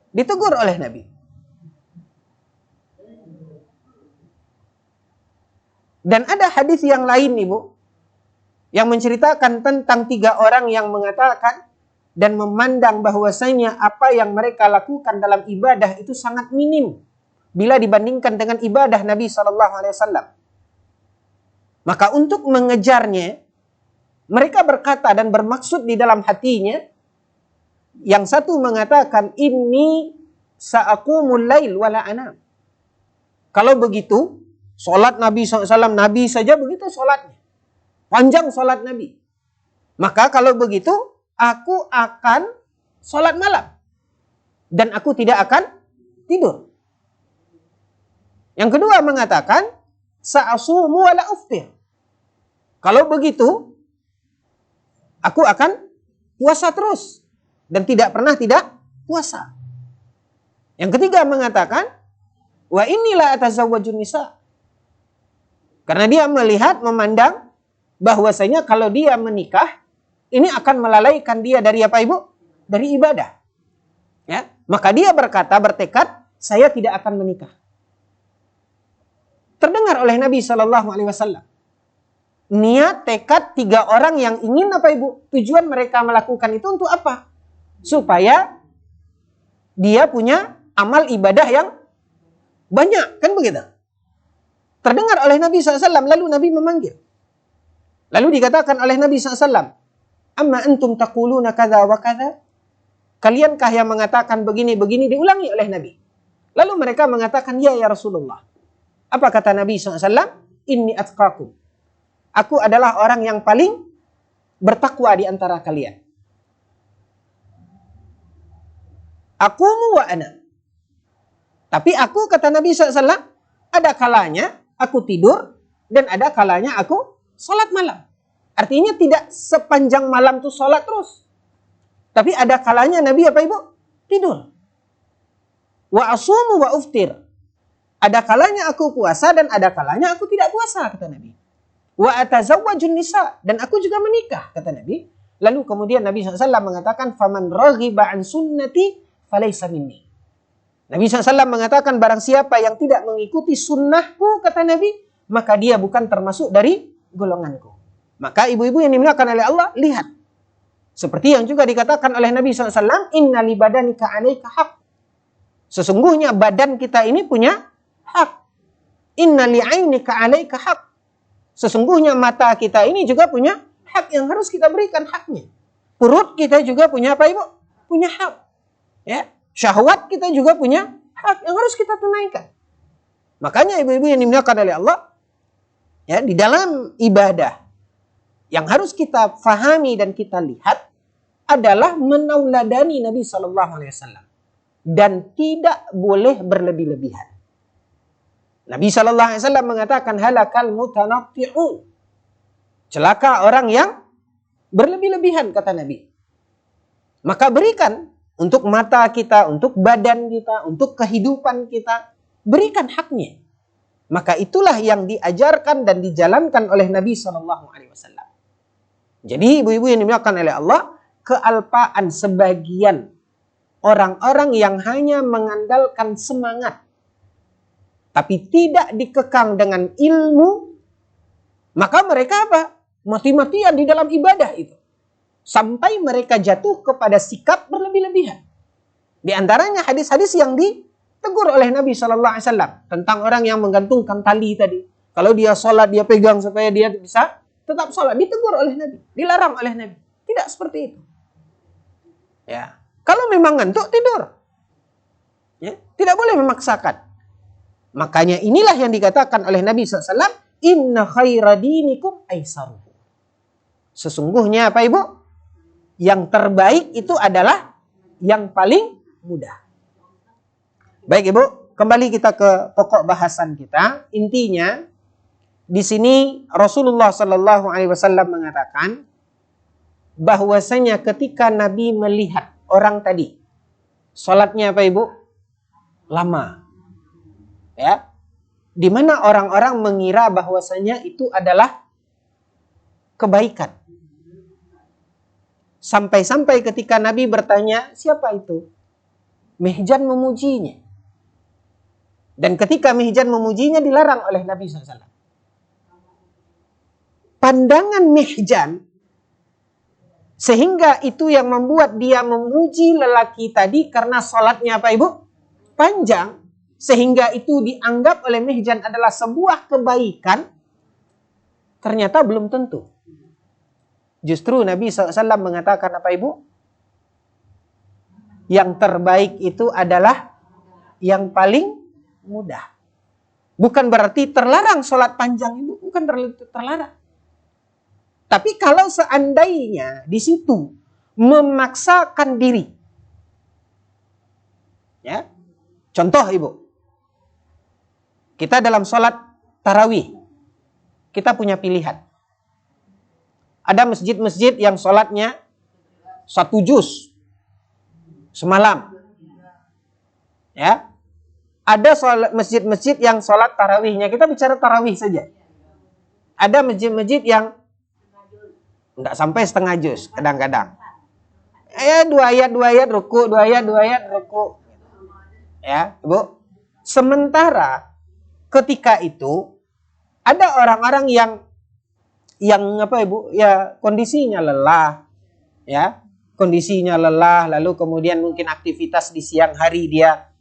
Ditegur oleh Nabi. Dan ada hadis yang lain ibu, yang menceritakan tentang 3 orang yang mengatakan dan memandang bahwasanya apa yang mereka lakukan dalam ibadah itu sangat minim bila dibandingkan dengan ibadah Nabi SAW. Maka untuk mengejarnya, mereka berkata dan bermaksud di dalam hatinya, yang satu mengatakan, ini sa'akumul lail wala anam. Kalau begitu, sholat Nabi SAW, Nabi saja begitu sholatnya. Panjang sholat Nabi. Maka kalau begitu, aku akan sholat malam. Dan aku tidak akan tidur. Yang kedua mengatakan, sa'asumu wala uftir. Kalau begitu, aku akan puasa terus. Dan tidak pernah tidak puasa. Yang ketiga mengatakan, wa inilah atazawwajun nisa. Karena dia melihat, memandang, bahwasanya kalau dia menikah, ini akan melalaikan dia dari apa ibu? Dari ibadah. Ya, maka dia berkata, bertekad, saya tidak akan menikah. Terdengar oleh Nabi SAW. Niat, tekad 3 orang yang ingin apa ibu? Tujuan mereka melakukan itu untuk apa? Supaya dia punya amal ibadah yang banyak. Kan begitu? Terdengar oleh Nabi SAW. Lalu Nabi memanggil. Lalu dikatakan oleh Nabi SAW. Amma antum taquluna kadha wa kadha. Kaliankah yang mengatakan begini-begini? Diulangi oleh Nabi. Lalu mereka mengatakan, ya Rasulullah. Apa kata Nabi SAW? Inni atqakum. Aku adalah orang yang paling bertakwa di antara kalian. Aqumu wa ana. Tapi aku, kata Nabi SAW, ada kalanya aku tidur dan ada kalanya aku sholat malam. Artinya tidak sepanjang malam tuh sholat terus. Tapi ada kalanya Nabi apa ibu? Tidur. Wa asumu wa uftir. Ada kalanya aku puasa dan ada kalanya aku tidak puasa, kata Nabi. Wa atazawwajun nisa. Dan aku juga menikah, kata Nabi. Lalu kemudian Nabi SAW mengatakan, faman raghiba an sunnati falaysa minni. Nabi SAW mengatakan, barang siapa yang tidak mengikuti sunnahku, kata Nabi, maka dia bukan termasuk dari golonganku. Maka ibu-ibu yang dimuliakan oleh Allah, lihat. Seperti yang juga dikatakan oleh Nabi SAW, inna li badanika alaika haq. Sesungguhnya badan kita ini punya hak. Inna li ainika alaika haq. Sesungguhnya mata kita ini juga punya hak yang harus kita berikan haknya. Perut kita juga punya apa ibu? Punya hak. Ya, syahwat kita juga punya hak yang harus kita tunaikan. Makanya ibu-ibu yang dimuliakan oleh Allah, ya, di dalam ibadah yang harus kita fahami dan kita lihat adalah menauladani Nabi SAW dan tidak boleh berlebih-lebihan. Nabi SAW mengatakan halakal mutanatti'un. Celaka orang yang berlebih-lebihan, kata Nabi. Maka berikan untuk mata kita, untuk badan kita, untuk kehidupan kita. Berikan haknya. Maka itulah yang diajarkan dan dijalankan oleh Nabi SAW. Jadi ibu-ibu yang dimuliakan oleh Allah, kealpaan sebagian orang-orang yang hanya mengandalkan semangat, tapi tidak dikekang dengan ilmu, maka mereka apa? Mati-matian di dalam ibadah itu. Sampai mereka jatuh kepada sikap berlebih-lebihan. Di antaranya hadis-hadis yang ditegur oleh Nabi SAW tentang orang yang menggantungkan tali tadi. Kalau dia sholat, dia pegang supaya dia bisa tetap sholat. Ditegur oleh Nabi, dilarang oleh Nabi. Tidak seperti itu. Ya, kalau memang ngantuk, tidur. Ya, tidak boleh memaksakan. Makanya inilah yang dikatakan oleh Nabi SAW, inna khaira dinikum aisaruhu. Sesungguhnya apa ibu? Yang terbaik itu adalah yang paling mudah. Baik ibu, kembali kita ke pokok bahasan kita. Intinya di sini Rasulullah SAW mengatakan bahwasanya ketika Nabi melihat orang tadi, sholatnya apa ibu? Lama. Ya, di mana orang-orang mengira bahwasanya itu adalah kebaikan. Sampai-sampai ketika Nabi bertanya, siapa itu? Mihjan memujinya. Dan ketika Mihjan memujinya dilarang oleh Nabi SAW. Pandangan Mihjan, sehingga itu yang membuat dia memuji lelaki tadi karena sholatnya apa ibu? Panjang. Sehingga itu dianggap oleh Mihjan adalah sebuah kebaikan. Ternyata belum tentu. Justru Nabi SAW mengatakan apa ibu? Yang terbaik itu adalah yang paling mudah. Bukan berarti terlarang sholat panjang ibu. Bukan terlarang. Tapi kalau seandainya di situ memaksakan diri. Ya. Contoh ibu. Kita dalam sholat tarawih. Kita punya pilihan. Ada masjid-masjid yang sholatnya 1 juz semalam. Ya. Ada masjid-masjid yang sholat tarawihnya. Kita bicara tarawih saja. Ada masjid-masjid yang enggak sampai setengah juz kadang-kadang. 2 ayat ruku, 2 ayat ruku. Ya, ibu. Sementara ketika itu ada orang-orang yang apa ibu? Ya, kondisinya lelah. Ya, kondisinya lelah, lalu kemudian mungkin aktivitas di siang hari dia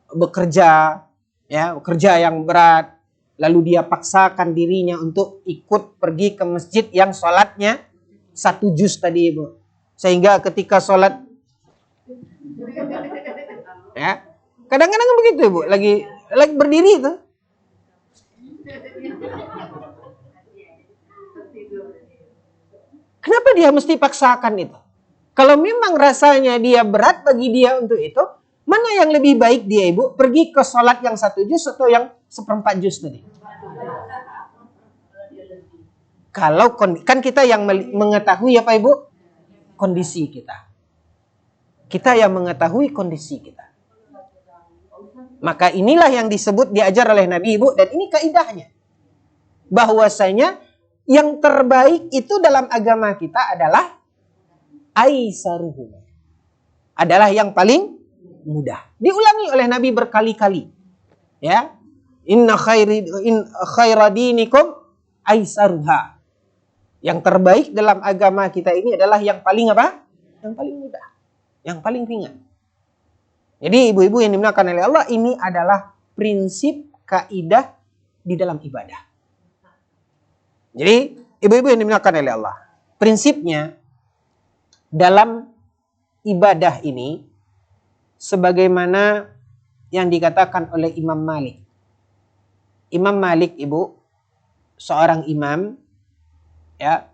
bekerja, ya, kerja yang berat, lalu dia paksakan dirinya untuk ikut pergi ke masjid yang sholatnya 1 juz tadi ibu, sehingga ketika sholat, ya, kadang-kadang begitu ibu, lagi berdiri itu, kenapa dia mesti paksakan itu? Kalau memang rasanya dia berat bagi dia untuk itu, mana yang lebih baik dia ibu? Pergi ke sholat yang 1 juz atau yang 1/4 juz tadi? Kalau kan kita yang mengetahui apa ibu? Kondisi kita. Kita yang mengetahui kondisi kita. Maka inilah yang disebut diajar oleh Nabi ibu, dan ini kaidahnya. Bahwasanya yang terbaik itu dalam agama kita adalah aisaruhu. Adalah yang paling mudah. Diulangi oleh Nabi berkali-kali. Ya. Inna khaira dinikum aisaruha. Yang terbaik dalam agama kita ini adalah yang paling apa? Yang paling mudah. Yang paling ringan. Jadi ibu-ibu yang dimuliakan oleh Allah, ini adalah prinsip kaidah di dalam ibadah. Jadi ibu-ibu yang dimuliakan oleh Allah, prinsipnya dalam ibadah ini sebagaimana yang dikatakan oleh Imam Malik. Imam Malik ibu, seorang imam ya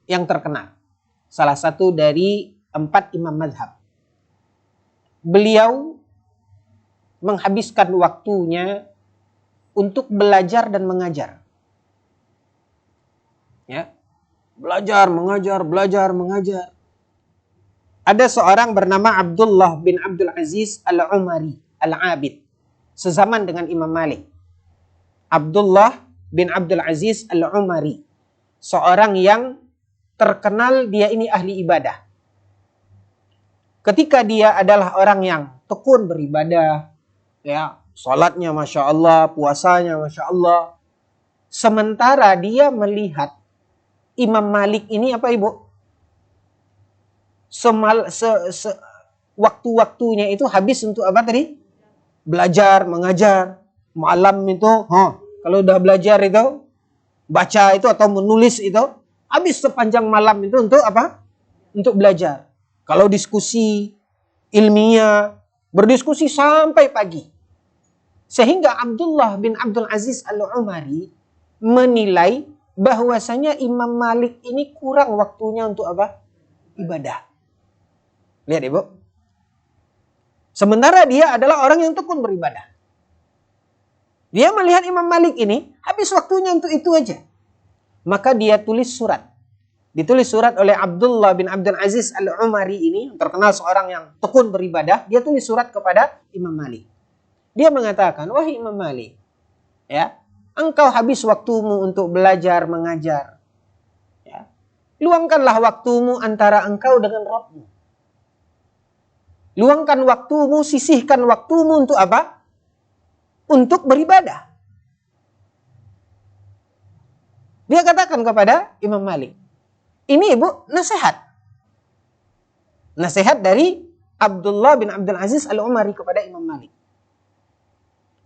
yang terkenal, salah satu dari 4 imam mazhab. Beliau menghabiskan waktunya untuk belajar dan mengajar. Ya. Belajar, mengajar. Ada seorang bernama Abdullah bin Abdul Aziz Al-Umari, Al-Abid, sezaman dengan Imam Malik. Abdullah bin Abdul Aziz Al-Umari, seorang yang terkenal dia ini ahli ibadah. Ketika dia adalah orang yang tekun beribadah, ya, salatnya Masya Allah, puasanya Masya Allah. Sementara dia melihat Imam Malik ini apa ibu? Waktu-waktunya itu habis untuk apa tadi? Belajar, mengajar. Malam itu, kalau udah belajar itu, baca itu atau menulis itu, habis sepanjang malam itu untuk apa? Untuk belajar. Kalau diskusi ilmiah, berdiskusi sampai pagi. Sehingga Abdullah bin Abdul Aziz Al-Umari menilai bahwasanya Imam Malik ini kurang waktunya untuk apa? Ibadah. Lihat ibu. Sementara dia adalah orang yang tekun beribadah. Dia melihat Imam Malik ini habis waktunya untuk itu aja. Maka dia tulis surat. Ditulis surat oleh Abdullah bin Abdul Aziz Al-Umari ini, terkenal seorang yang tekun beribadah. Dia tulis surat kepada Imam Malik. Dia mengatakan, wahai Imam Malik, ya, engkau habis waktumu untuk belajar, mengajar. Ya. Luangkanlah waktumu antara engkau dengan Rabbmu. Luangkan waktumu, sisihkan waktumu untuk apa? Untuk beribadah. Dia katakan kepada Imam Malik. Ini ibu nasihat. Nasihat dari Abdullah bin Abdul Aziz Al-Umari kepada Imam Malik.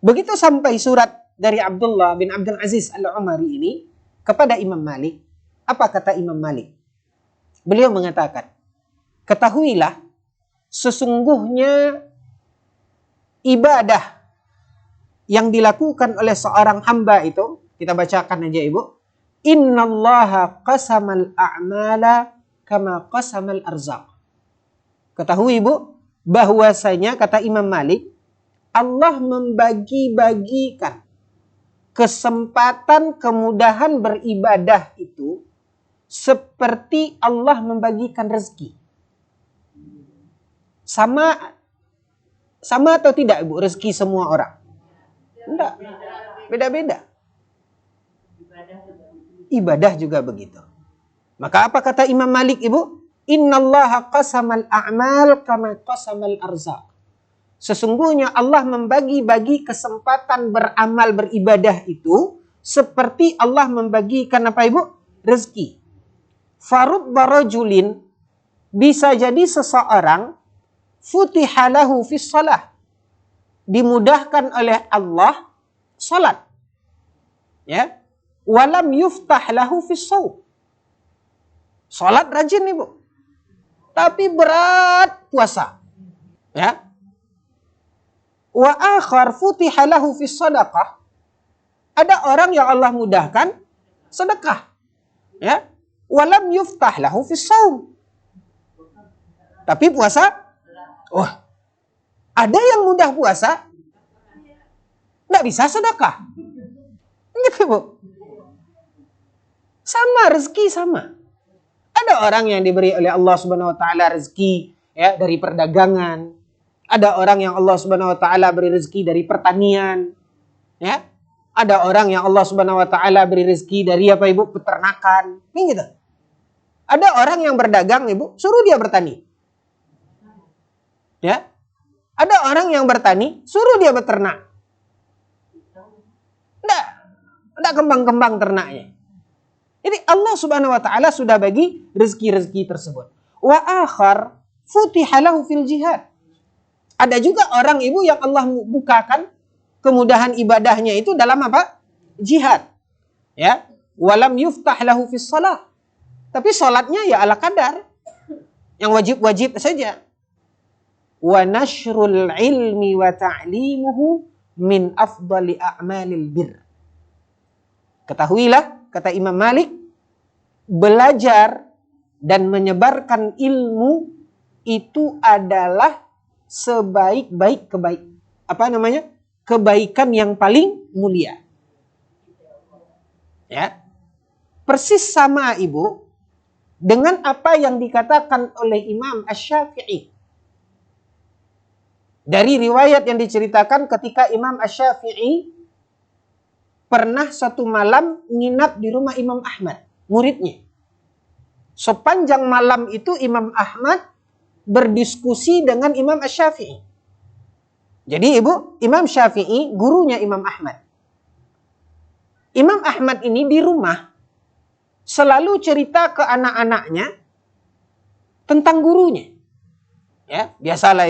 Begitu sampai surat dari Abdullah bin Abdul Aziz Al-Umari ini kepada Imam Malik, apa kata Imam Malik? Beliau mengatakan, ketahuilah sesungguhnya ibadah yang dilakukan oleh seorang hamba itu, kita bacakan aja ibu. Innallaha qasamal a'mala kama qasamal arzaq. Ketahui ibu, bahwasanya kata Imam Malik, Allah membagi-bagikan kesempatan kemudahan beribadah itu seperti Allah membagikan rezeki. Sama atau tidak ibu rezeki semua orang? Enggak. Beda-beda. Ibadah juga begitu. Maka apa kata Imam Malik ibu? Innallaha qasamal a'mal kama qasamal arzaq. Sesungguhnya Allah membagi-bagi kesempatan beramal beribadah itu seperti Allah membagikan apa ibu? Rezeki. Farubba rajulin, bisa jadi seseorang futihalahu fis salah, dimudahkan oleh Allah salat, ya, walam yuftah lahu fis shaum, salat rajin ibu, tapi berat puasa, ya, wa akhar futihalahu fis sadaqah, ada orang yang Allah mudahkan sedekah, ya, walam yuftah lahu fis shaum, tapi puasa. Oh, ada yang mudah puasa, nggak bisa sedekah. Gitu bu. Sama rezeki sama. Ada orang yang diberi oleh Allah Subhanahu Wa Taala rezeki ya dari perdagangan. Ada orang yang Allah Subhanahu Wa Taala beri rezeki dari pertanian. Ya, ada orang yang Allah Subhanahu Wa Taala beri rezeki dari apa ibu? Peternakan. Ini gitu. Ada orang yang berdagang ibu, suruh dia bertani. Ya, ada orang yang bertani, suruh dia beternak. Enggak kembang-kembang ternaknya. Jadi Allah Subhanahu wa taala sudah bagi rezeki-rezeki tersebut. Wa akhar futihalahu fil jihad. Ada juga orang ibu yang Allah bukakan kemudahan ibadahnya itu dalam apa? Jihad. Ya, walam yuftah lahu fis shalah. Tapi salatnya ya ala kadar. Yang wajib-wajib saja. Wa nashrul ilmi wa ta'limuhu min afdali a'malil bir. Ketahuilah, kata Imam Malik, belajar dan menyebarkan ilmu itu adalah sebaik-baik kebaikan yang paling mulia. Ya. Persis sama ibu dengan apa yang dikatakan oleh Imam Asy-Syafi'i. Dari riwayat yang diceritakan ketika Imam Asy-Syafi'i pernah satu malam nginap di rumah Imam Ahmad, muridnya. Sepanjang malam itu Imam Ahmad berdiskusi dengan Imam Asy-Syafi'i. Jadi Imam Syafi'i gurunya Imam Ahmad. Imam Ahmad ini di rumah selalu cerita ke anak-anaknya tentang gurunya. Ya, biasalah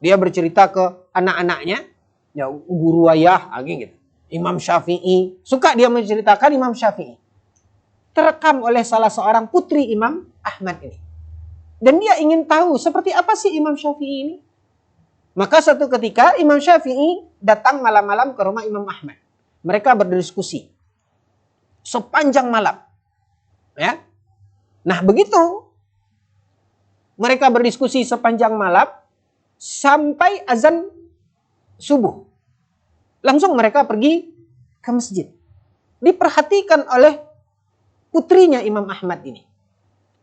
dia bercerita ke anak-anaknya, ya guru ayah, gitu. Imam Syafi'i, suka dia menceritakan Imam Syafi'i. Terekam oleh salah seorang putri Imam Ahmad ini. Dan dia ingin tahu seperti apa sih Imam Syafi'i ini. Maka suatu ketika Imam Syafi'i datang malam-malam ke rumah Imam Ahmad. Mereka berdiskusi sepanjang malam. Ya. Nah, begitu mereka berdiskusi sepanjang malam sampai azan subuh. Langsung mereka pergi ke masjid. Diperhatikan oleh putrinya Imam Ahmad ini.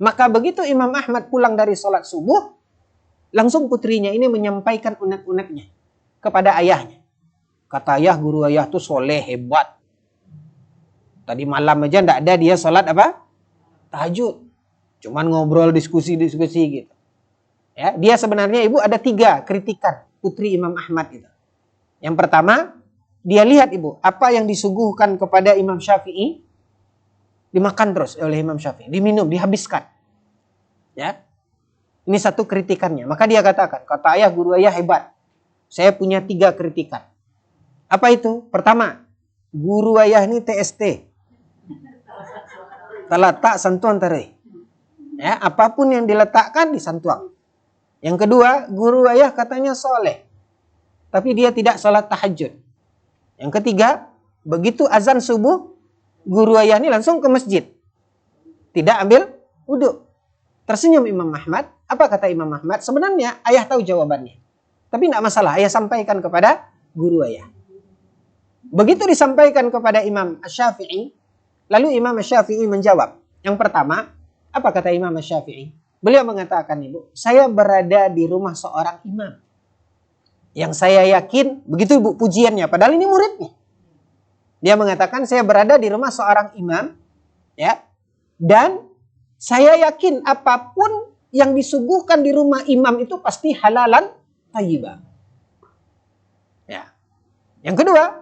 Maka begitu Imam Ahmad pulang dari sholat subuh, langsung putrinya ini menyampaikan unek-uneknya kepada ayahnya. Kata ayah, guru ayah tuh soleh, hebat. Tadi malam aja ndak ada dia sholat tahajud. Cuman ngobrol, diskusi gitu. Ya, dia sebenarnya ada 3 kritikan putri Imam Ahmad itu. Yang pertama, dia lihat apa yang disuguhkan kepada Imam Syafi'i dimakan terus oleh Imam Syafi'i, diminum, dihabiskan. Ya. Ini satu kritikannya. Maka dia katakan, kata ayah, guru ayah hebat. Saya punya 3 kritikan. Apa itu? Pertama, guru ayah ini TST. Terletak santuan tarik. Ya, apapun yang diletakkan disantuang. Yang kedua, guru ayah katanya soleh. Tapi dia tidak sholat tahajud. Yang ketiga, begitu azan subuh, guru ayah ini langsung ke masjid. Tidak ambil wudhu. Tersenyum Imam Ahmad. Apa kata Imam Ahmad? Sebenarnya ayah tahu jawabannya. Tapi tidak masalah, ayah sampaikan kepada guru ayah. Begitu disampaikan kepada Imam Asy-Syafi'i, lalu Imam Asy-Syafi'i menjawab. Yang pertama, apa kata Imam Asy-Syafi'i? Beliau mengatakan, saya berada di rumah seorang imam. Yang saya yakin, begitu pujiannya, padahal ini muridnya. Dia mengatakan, saya berada di rumah seorang imam, ya, dan saya yakin apapun yang disuguhkan di rumah imam itu pasti halalan thayyibah. Ya. Yang kedua,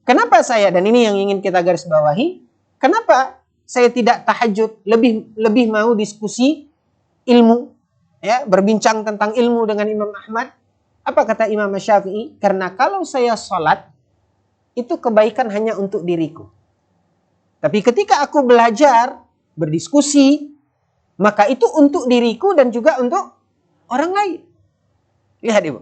kenapa saya, dan ini yang ingin kita garis bawahi, kenapa saya tidak tahajud, lebih mau diskusi ilmu, ya, berbincang tentang ilmu dengan Imam Ahmad? Apa kata Imam Syafi'i? Karena kalau saya sholat, itu kebaikan hanya untuk diriku. Tapi ketika aku belajar, berdiskusi, maka itu untuk diriku dan juga untuk orang lain. Lihat Ibu.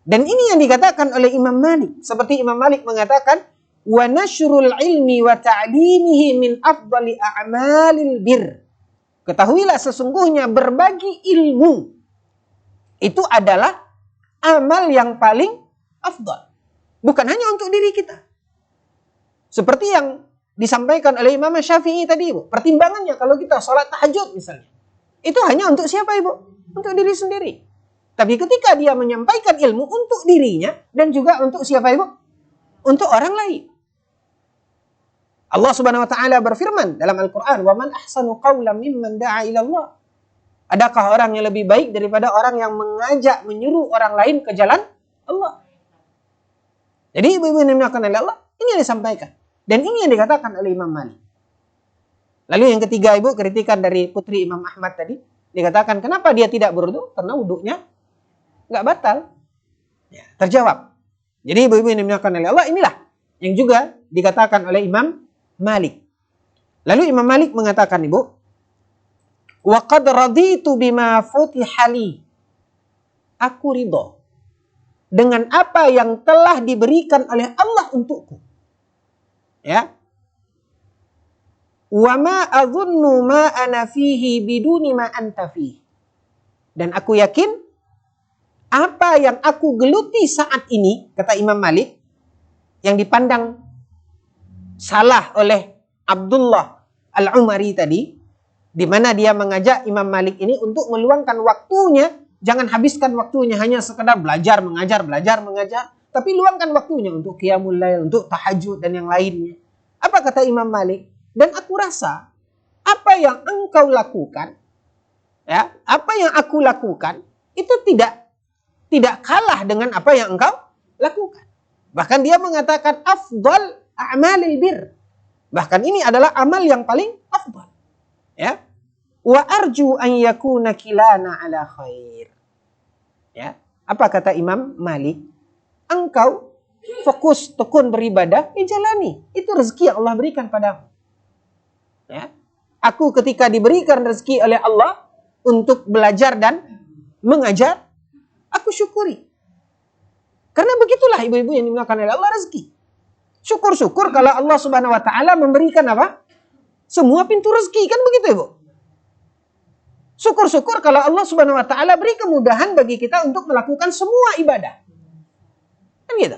Dan ini yang dikatakan oleh Imam Malik. Seperti Imam Malik mengatakan, wa nashrul ilmi wa ta'limihi min afdali a'malil bir. Ketahuilah sesungguhnya berbagi ilmu itu adalah amal yang paling afdal. Bukan hanya untuk diri kita. Seperti yang disampaikan oleh Imam Syafi'i tadi, Ibu. Pertimbangannya kalau kita sholat tahajud misalnya. Itu hanya untuk siapa, Ibu? Untuk diri sendiri. Tapi ketika dia menyampaikan ilmu untuk dirinya dan juga untuk siapa, Ibu? Untuk orang lain. Allah Subhanahu wa taala berfirman dalam Al-Qur'an, "Wa man ahsanu qawlan mimman da'a ila Allah." Adakah orang yang lebih baik daripada orang yang mengajak, menyuruh orang lain ke jalan Allah? Jadi ibu-ibu yang dimuliakan oleh Allah, ini yang disampaikan. Dan ini yang dikatakan oleh Imam Malik. Lalu yang ketiga, Ibu, kritikan dari putri Imam Ahmad tadi. Dikatakan, kenapa dia tidak berwudu? Karena wudunya nggak batal. Ya, terjawab. Jadi ibu-ibu yang dimuliakan oleh Allah, inilah yang juga dikatakan oleh Imam Malik. Lalu Imam Malik mengatakan, Ibu, wa qad raditu bima futihali. Aku ridho dengan apa yang telah diberikan oleh Allah untukku. Ya. Wa ma adhunnu ma ana fihi biduni ma anta fihi. Dan aku yakin apa yang aku geluti saat ini, kata Imam Malik, yang dipandang salah oleh Abdullah Al-Umari tadi, Di mana dia mengajak Imam Malik ini untuk meluangkan waktunya, jangan habiskan waktunya hanya sekedar belajar, mengajar, tapi luangkan waktunya untuk qiyamul lail, untuk tahajud dan yang lainnya. Apa kata Imam Malik? Dan aku rasa apa yang engkau lakukan, ya, apa yang aku lakukan itu tidak kalah dengan apa yang engkau lakukan. Bahkan dia mengatakan afdal a'malil bir. Bahkan ini adalah amal yang paling afdal. Ya. Wa arju an yakuna kilana ala khair. Ya. Apa kata Imam Malik? Engkau fokus tekun beribadah, jalani. Itu rezeki yang Allah berikan padamu. Ya. Aku ketika diberikan rezeki oleh Allah untuk belajar dan mengajar, aku syukuri. Karena begitulah ibu-ibu yang dimuliakan oleh Allah, rezeki. Syukur-syukur kalau Allah Subhanahu wa taala memberikan apa? Semua pintu rezeki, kan begitu, Ibu? Syukur-syukur kalau Allah Subhanahu wa taala beri kemudahan bagi kita untuk melakukan semua ibadah. Kan gitu.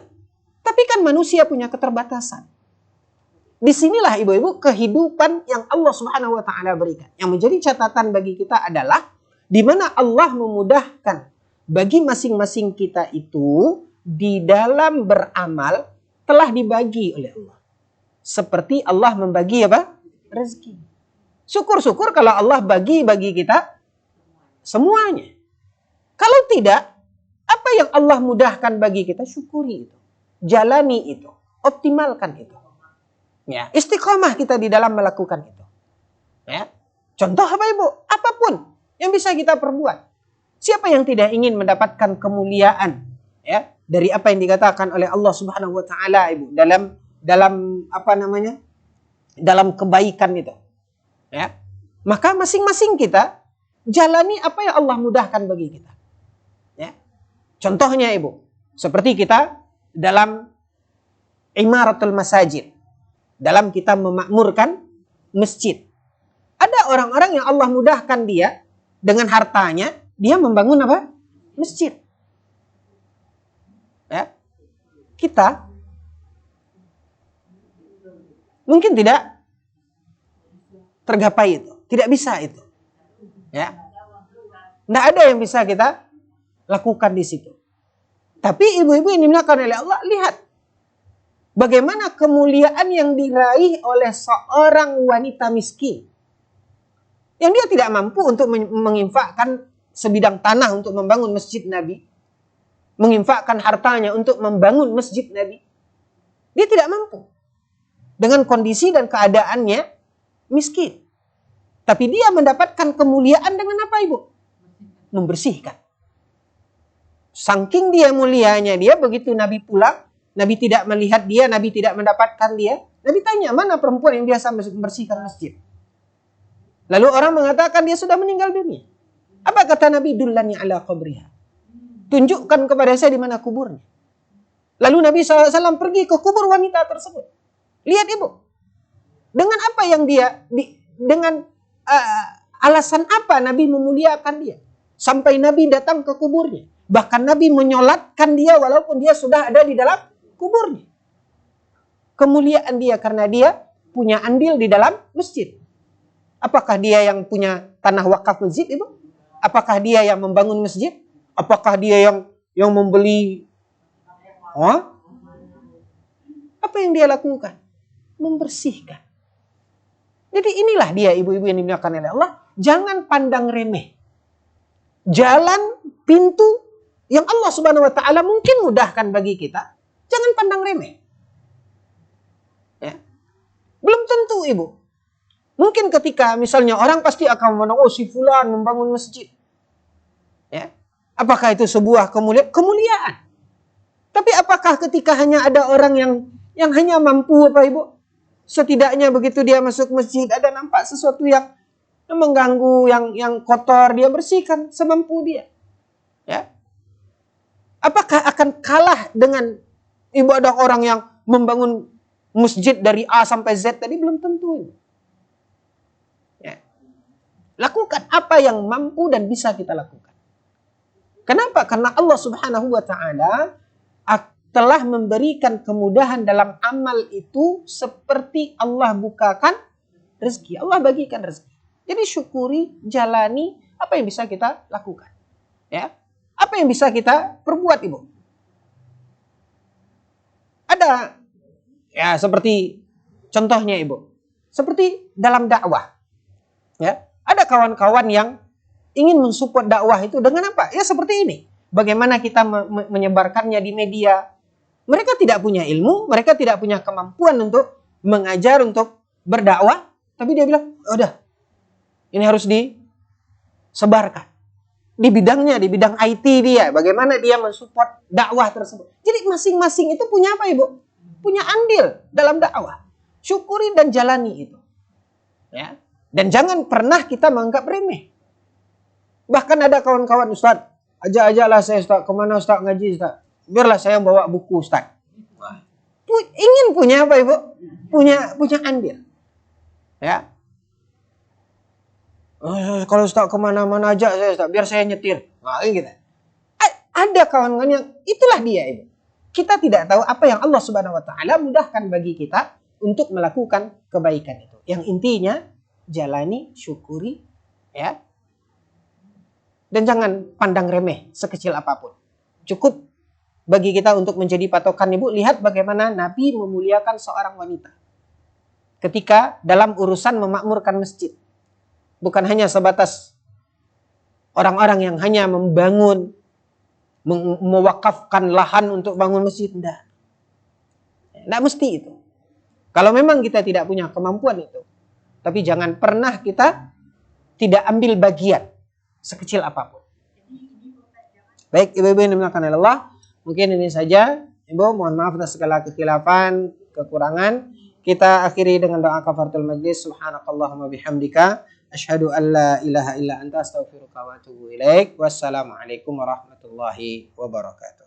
Tapi kan manusia punya keterbatasan. Disinilah ibu-ibu kehidupan yang Allah Subhanahu wa taala berikan. Yang menjadi catatan bagi kita adalah di mana Allah memudahkan bagi masing-masing kita itu di dalam beramal telah dibagi oleh Allah. Seperti Allah membagi apa? Rezeki. Syukur-syukur kalau Allah bagi kita semuanya. Kalau tidak, apa yang Allah mudahkan bagi kita, syukuri itu. Jalani itu. Optimalkan itu. Ya, istiqomah kita di dalam melakukan itu. Ya. Contoh apa, Ibu? Apapun yang bisa kita perbuat. Siapa yang tidak ingin mendapatkan kemuliaan, ya, dari apa yang dikatakan oleh Allah Subhanahu wa taala, Ibu, dalam apa namanya? Dalam kebaikan itu. Ya. Maka masing-masing kita jalani apa yang Allah mudahkan bagi kita. Ya. Contohnya, Ibu, seperti kita dalam imaratul masajid, dalam kita memakmurkan masjid. Ada orang-orang yang Allah mudahkan dia dengan hartanya, dia membangun apa? Masjid. Ya. Kita mungkin tidak tergapai itu, tidak bisa itu. Ya. Tidak ada yang bisa kita lakukan di situ. Tapi ibu-ibu yang dimuliakan oleh Allah, lihat bagaimana kemuliaan yang diraih oleh seorang wanita miskin. Yang dia tidak mampu untuk menginfakkan sebidang tanah untuk membangun masjid Nabi. Menginfakkan hartanya untuk membangun masjid Nabi. Dia tidak mampu. Dengan kondisi dan keadaannya miskin. Tapi dia mendapatkan kemuliaan dengan apa, Ibu? Membersihkan. Saking dia mulianya dia, begitu Nabi pulang, Nabi tidak melihat dia, Nabi tidak mendapatkan dia. Nabi tanya, mana perempuan yang biasa membersihkan masjid? Lalu orang mengatakan dia sudah meninggal dunia. Apa kata Nabi? Dullani ala qabriha. Tunjukkan kepada saya di mana kuburnya. Lalu Nabi SAW pergi ke kubur wanita tersebut. Lihat, Ibu. Dengan apa yang dia, dengan alasan apa Nabi memuliakan dia? Sampai Nabi datang ke kuburnya. Bahkan Nabi menyolatkan dia walaupun dia sudah ada di dalam kuburnya. Kemuliaan dia karena dia punya andil di dalam masjid. Apakah dia yang punya tanah wakaf masjid, Ibu? Apakah dia yang membangun masjid? Apakah dia yang membeli? Apa yang dia lakukan? Membersihkan. Jadi inilah dia ibu-ibu yang dimuliakan oleh Allah. Jangan pandang remeh. Jalan, pintu yang Allah Subhanahu wa taala mungkin mudahkan bagi kita, jangan pandang remeh. Ya. Belum tentu, Ibu. Mungkin ketika misalnya orang pasti akan memandang, oh si fulan membangun masjid. Ya. Apakah itu sebuah kemuliaan? Tapi apakah ketika hanya ada orang yang hanya mampu, apa, Ibu? Setidaknya begitu dia masuk masjid ada nampak sesuatu yang mengganggu, yang kotor, dia bersihkan semampu dia. Ya. Apakah akan kalah dengan ibadah orang yang membangun masjid dari A sampai Z tadi? Belum tentu. Ya. Lakukan apa yang mampu dan bisa kita lakukan. Kenapa? Karena Allah Subhanahu wa taala telah memberikan kemudahan dalam amal itu seperti Allah bukakan rezeki. Allah bagikan rezeki. Jadi syukuri, jalani apa yang bisa kita lakukan. Ya. Apa yang bisa kita perbuat, Ibu? Ada ya seperti contohnya, Ibu. Seperti dalam dakwah. Ya. Ada kawan-kawan yang ingin mensupport dakwah itu dengan apa? Ya seperti ini. Bagaimana kita menyebarkannya di media. Mereka tidak punya ilmu, mereka tidak punya kemampuan untuk mengajar, untuk berdakwah. Tapi dia bilang, udah, ini harus disebarkan. Di bidangnya, di bidang IT dia. Bagaimana dia mensupport dakwah tersebut. Jadi masing-masing itu punya apa, Ibu? Punya andil dalam dakwah. Syukuri dan jalani itu. Ya. Dan jangan pernah kita menganggap remeh. Bahkan ada kawan-kawan, Ustaz, ajak-ajaklah saya, Ustaz, kemana Ustaz ngaji, Ustaz? Biarlah saya bawa buku, Ustaz. Ingin punya apa, Ibu? Punya andil. Ya. Kalau Ustaz kemana-mana ajak saya, Ustaz, biar saya nyetir. Nah, gitu. Ada kawan-kawan yang itulah dia, Ibu. Kita tidak tahu apa yang Allah Subhanahu wa taala mudahkan bagi kita untuk melakukan kebaikan itu. Yang intinya jalani, syukuri, ya. Dan jangan pandang remeh sekecil apapun. Cukup bagi kita untuk menjadi patokan, Ibu. Lihat bagaimana Nabi memuliakan seorang wanita ketika dalam urusan memakmurkan masjid. Bukan hanya sebatas orang-orang yang hanya membangun, mewakafkan lahan untuk bangun masjid. Tidak mesti itu. Kalau memang kita tidak punya kemampuan itu. Tapi jangan pernah kita tidak ambil bagian sekecil apapun. Baik, Ibu-ibu yang dimuliakan oleh Allah, mungkin ini saja. Ibu, mohon maaf atas segala kekhilafan, kekurangan. Kita akhiri dengan doa kafaratul majlis. Subhanakallahumma bihamdika, asyhadu an la ilaha illa anta, astaghfiruka wa atubu ilaik. Wassalamualaikum warahmatullahi wabarakatuh.